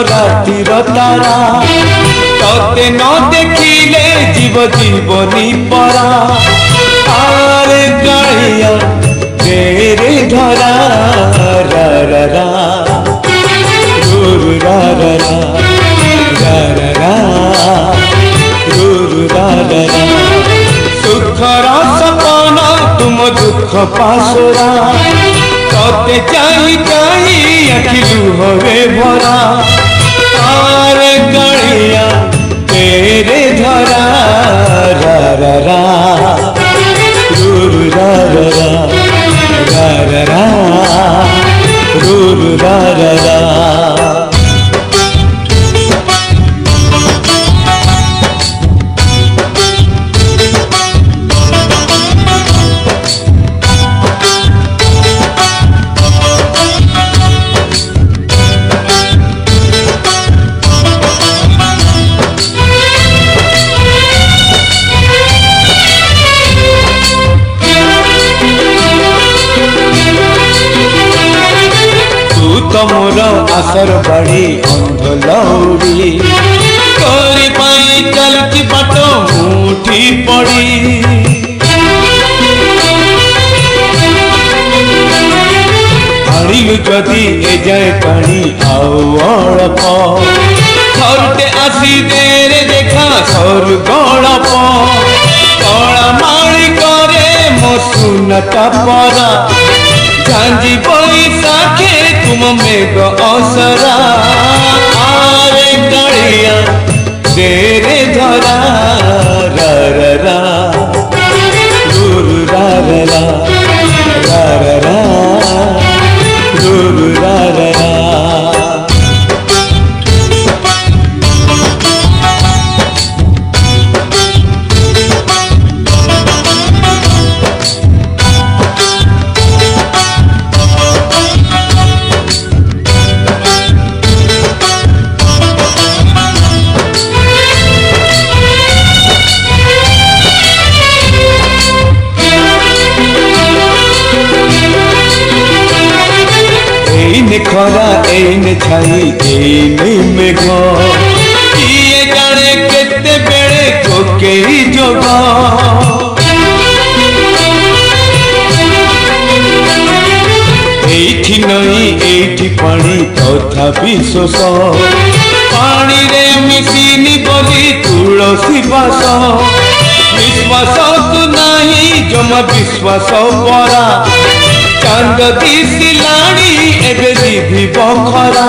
रातिर तारा तते न देखिले जीव जीवनी परा आरे कालिया तेरे धरा रा रा रा गुरु रा रा रा रा रा रा गुरु रा रा रा सुखर सपन तुम दुख पासरा तते चाही चाही आखि लुहरे भरा आरे कालिया तेरे धरा रा रा रा गुरु रा रा रा रा रा रा गुरु रा रा रा तमोर आसर बाड़ी अंध लौड़ी तोरी पाई चलती बाट मुठी पड़ी आनिलु जदि ए जाए पानी आउ अल्प थरते आसी देरे देखा सर गड़प कला माड़ी करे मो सुनता परा झांझी बैसाखे तुम मेघ असरा आरे कालिया तेरे धरा रा रा रा गुरु रा रा रा रा रा रा गुरु रा रा रा खरा एने छाई एने मेघ किए जाने केते बेड़े कोके जोग एठी नई एठी पानी तथापि शोष पानी रे मिसिनी बोली तुलसी बास विश्वास तु नहीं जमा विश्वास परा चांद दिसिलाणी एबे जीवी बखरा